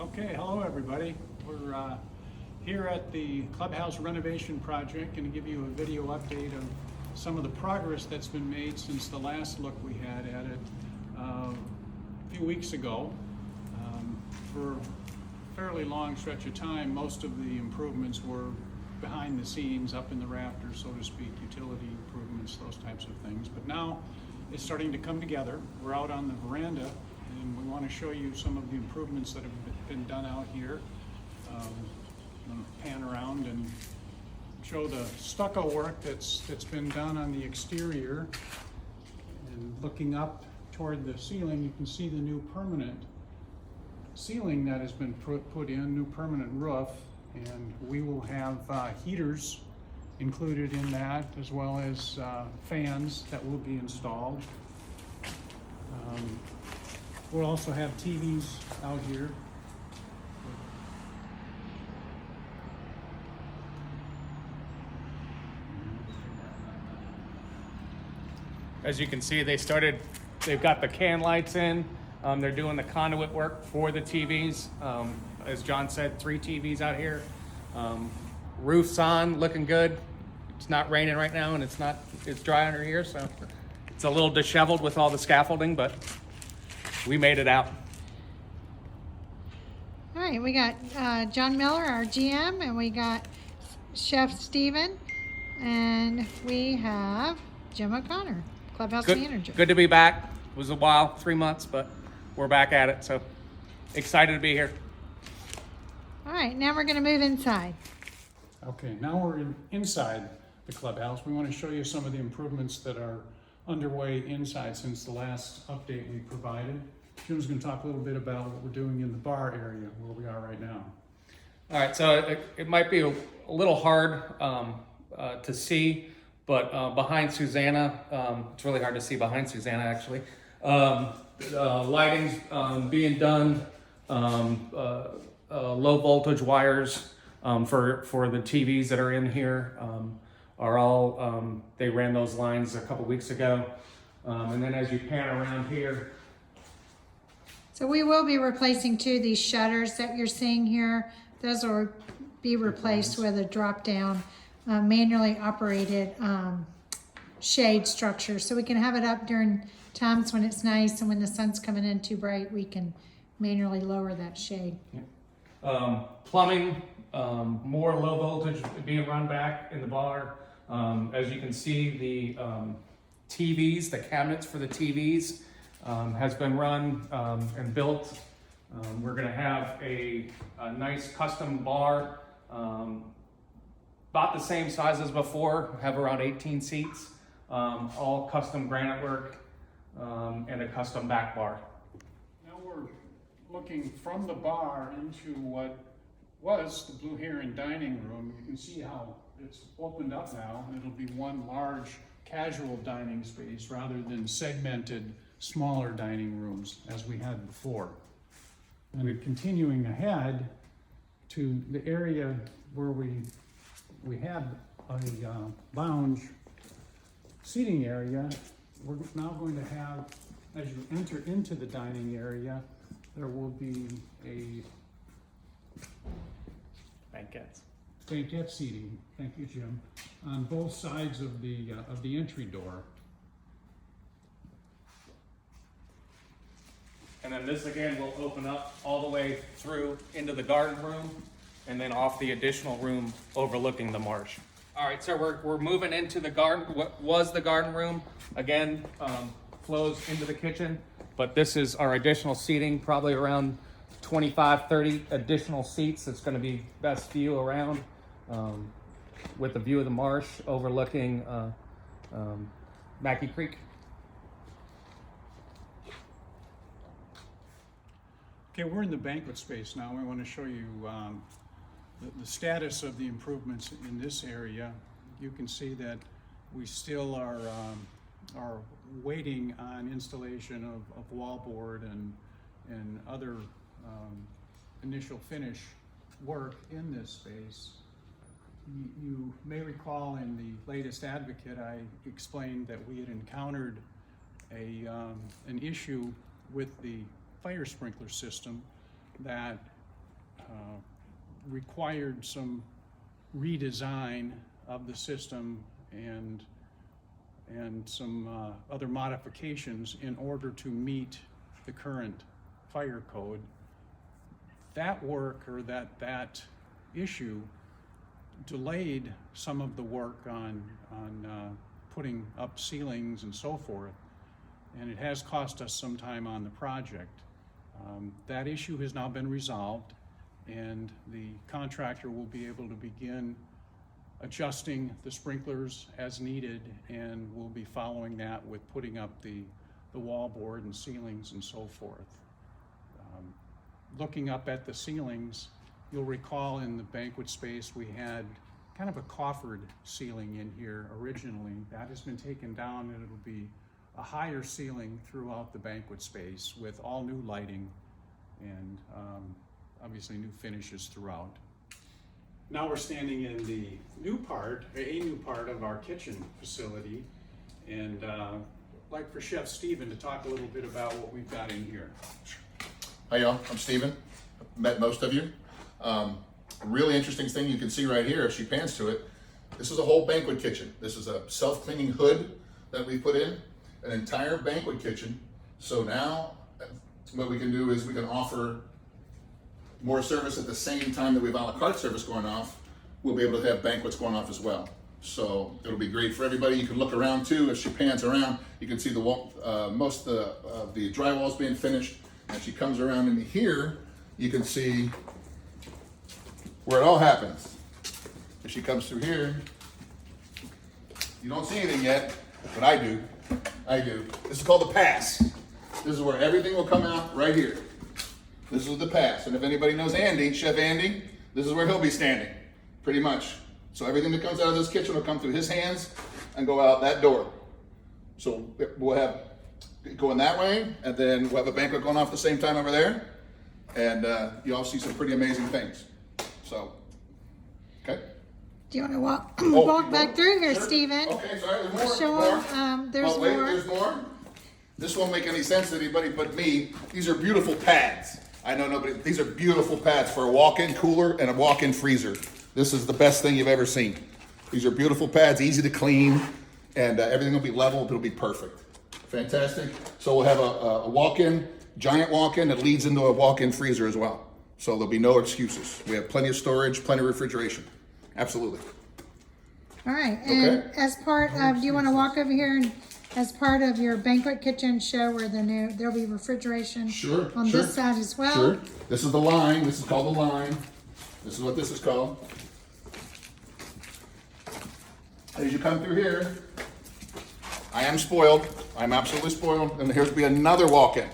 Okay, hello everybody. We're here at the Clubhouse renovation project, going to give you a video update of some of the progress that's been made since the last look we had at it a few weeks ago. For a fairly long stretch of time, most of the improvements were behind the scenes, up in the rafters, so to speak, utility improvements, those types of things. But now it's starting to come together. We're out on the veranda, and we want to show you some of the improvements that have been done out here. I'm going to pan around and show the stucco work that's been done on the exterior. And looking up toward the ceiling, you can see the new permanent ceiling that has been put in, new permanent roof, and we will have heaters included in that, as well as fans that will be installed. We'll also have TVs out here. As you can see, they've got the can lights in. They're doing the conduit work for the TVs. As John said, 3 TVs out here. Roof's on, looking good. It's not raining right now, and it's dry under here, so it's a little disheveled with all the scaffolding, but we made it out. All right, we got John Miller, our GM, and we got Chef Steven, and we have Jim O'Connor, Clubhouse Manager. Good to be back. It was a while, 3 months, but we're back at it, so excited to be here. All right, now we're going to move inside. Okay, now we're inside the clubhouse. We want to show you some of the improvements that are underway inside since the last update we provided. Jim's going to talk a little bit about what we're doing in the bar area where we are right now. All right, so it might be a little hard to see, but behind Susanna, it's really hard to see behind Susanna actually. Lighting's being done, low voltage wires for the TVs that are in here are all, they ran those lines a couple weeks ago. And then as you pan around here, So we will be replacing 2 of these shutters that you're seeing here. Those will be replaced with a drop-down, manually operated shade structure. So we can have it up during times when it's nice, and when the sun's coming in too bright, we can manually lower that shade. plumbing, more low voltage being run back in the bar. As you can see, the TVs, the cabinets for the TVs has been run and built. We're gonna have a nice custom bar, about the same size as before, have around 18 seats, all custom granite work, and a custom back bar. Now we're looking from the bar into what was the Blue Heron dining room. You can see how it's opened up now. It'll be one large casual dining space rather than segmented smaller dining rooms as we had before. And we're continuing ahead to the area where we had a lounge seating area. We're now going to have, as you enter into the dining area, there will be a banquet seating, thank you, Jim, on both sides of the entry door. And then this again will open up all the way through into the garden room and then off the additional room overlooking the marsh. All right, so we're moving into the garden, what was the garden room. Again, flows into the kitchen, but this is our additional seating, probably around 25, 30 additional seats. It's gonna be best view around with the view of the marsh overlooking Mackey Creek. Okay, we're in the banquet space now. We want to show you the status of the improvements in this area. You can see that we still are waiting on installation of wallboard and other initial finish work in this space. You may recall in the latest Advocate, I explained that we had encountered an issue with the fire sprinkler system that required some redesign of the system and some other modifications in order to meet the current fire code. That work, or that issue, delayed some of the work on putting up ceilings and so forth, and it has cost us some time on the project. That issue has now been resolved, and the contractor will be able to begin adjusting the sprinklers as needed, and we'll be following that with putting up the wall board and ceilings and so forth. Looking up at the ceilings, you'll recall in the banquet space we had kind of a coffered ceiling in here originally. That has been taken down, and it'll be a higher ceiling throughout the banquet space with all new lighting and obviously new finishes throughout. Now we're standing in the new part, a new part of our kitchen facility, and I'd like for Chef Steven to talk a little bit about what we've got in here. Hi y'all, I'm Steven. I've met most of you. A really interesting thing you can see right here, if she pans to it, this is a whole banquet kitchen. This is a self-cleaning hood that we put in, an entire banquet kitchen. So now what we can do is we can offer more service at the same time that we have a la carte service going off. We'll be able to have banquets going off as well. So it'll be great for everybody. You can look around too. If she pans around, you can see the wall, most of the drywall's being finished. And she comes around into here, you can see where it all happens. If she comes through here, you don't see anything yet, but I do. I do. This is called the pass. This is where everything will come out right here. This is the pass. And if anybody knows Andy, Chef Andy, this is where he'll be standing, pretty much. So everything that comes out of this kitchen will come through his hands and go out that door. So we'll have going that way, and then we'll have a banquet going off the same time over there, and you all see some pretty amazing things. So, okay. Do you want to walk back through here, Sure. Stephen? Okay, sorry, there's more. Show more. them, there's Oh, wait, more. there's more? This won't make any sense to anybody but me. These are beautiful pads. I know nobody, these are beautiful pads for a walk-in cooler and a walk-in freezer. This is the best thing you've ever seen. These are beautiful pads, easy to clean, and everything will be level, it'll be perfect. Fantastic. So we'll have a walk-in, giant walk-in that leads into a walk-in freezer as well. So there'll be no excuses. We have plenty of storage, plenty of refrigeration. Absolutely. All right, and Okay. as part of, do you want to walk over here and as part of your banquet kitchen show where there'll be refrigeration Sure, on sure. this side as well? Sure. This is the line. This is called the line. This is what this is called. As you come through here, I am spoiled. I'm absolutely spoiled. And here's be another walk-in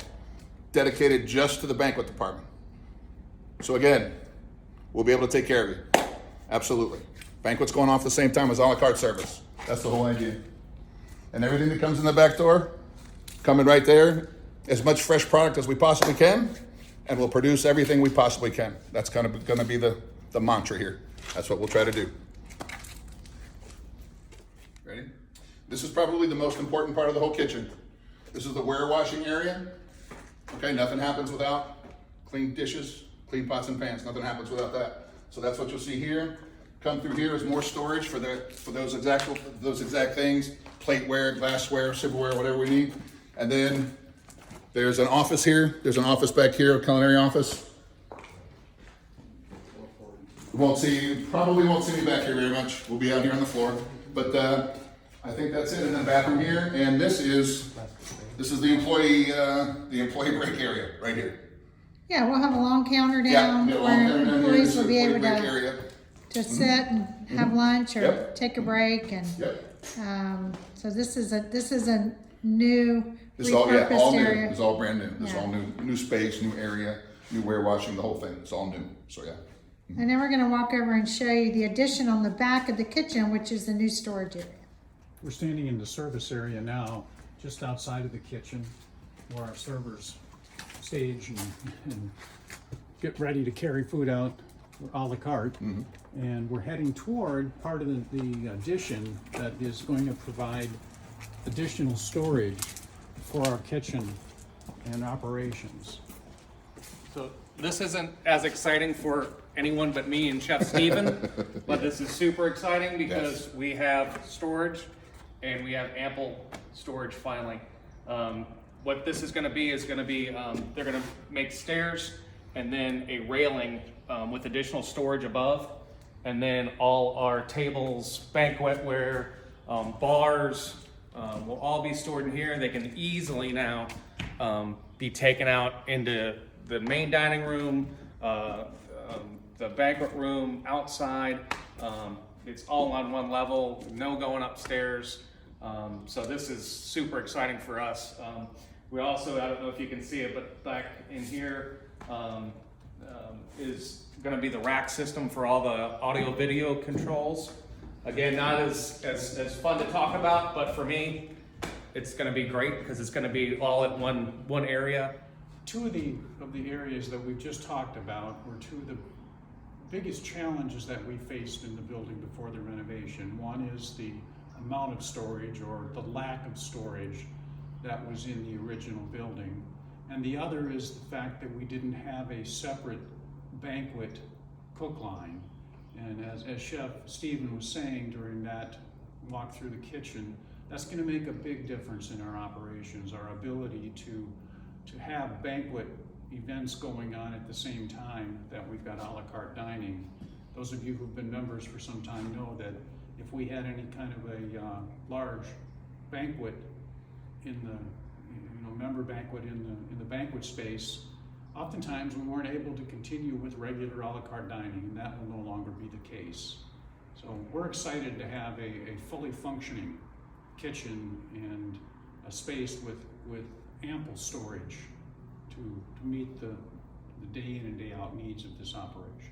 dedicated just to the banquet department. So again, we'll be able to take care of you. Absolutely. Banquet's going off at the same time as a la carte service. That's the whole idea. And everything that comes in the back door, coming right there, as much fresh product as we possibly can, and we'll produce everything we possibly can. That's kind of going to be the mantra here. That's what we'll try to do. Ready? This is probably the most important part of the whole kitchen. This is the ware washing area. Okay, nothing happens without clean dishes, clean pots and pans. Nothing happens without that. So that's what you'll see here. Come through here is more storage for those exact things: plateware, glassware, silverware, whatever we need. And then there's an office here. There's an office back here, a culinary office. Probably won't see me back here very much. We'll be out here on the floor. But I think that's it. And then bathroom here. And this is the employee break area right here. Yeah, we'll have a long counter Yeah, down we have a long where counter down here. employees This will is be the able employee break to area. sit and have lunch or Yep. take a break. And Yep. so this is a new This is all new. repurposed area. It's all brand new. This is Yeah. all new space, new area, new ware washing, the whole thing. It's all new. So yeah. And then we're going to walk over and show you the addition on the back of the kitchen, which is the new storage area. We're standing in the service area now, just outside of the kitchen, where our servers stage and get ready to carry food out a la carte. And we're heading toward part of the addition that is going to provide additional storage for our kitchen and operations. So This isn't as exciting for anyone but me and Chef Steven, but this is super exciting because Yes. we have storage and we have ample storage finally. What this is gonna be they're gonna make stairs and then a railing with additional storage above. And then all our tables, banquetware, bars will all be stored in here. They can easily now be taken out into the main dining room, the banquet room, outside. It's all on one level, no going upstairs. So this is super exciting for us. We also, I don't know if you can see it, but back in here is gonna be the rack system for all the audio video controls. Again, not as fun to talk about, but for me, it's gonna be great because it's gonna be all at one area. Two of the areas that we've just talked about were two of the biggest challenges that we faced in the building before the renovation. One is the amount of storage or the lack of storage that was in the original building. And the other is the fact that we didn't have a separate banquet cook line. And as Chef Steven was saying during that walk through the kitchen, that's gonna make a big difference in our operations, our ability to have banquet events going on at the same time that we've got a la carte dining. Those of you who've been members for some time know that if we had any kind of a large banquet in the, member banquet in the banquet space, oftentimes we weren't able to continue with regular a la carte dining, and that will no longer be the case. So we're excited to have a fully functioning kitchen and a space with ample storage to meet the day in and day out needs of this operation.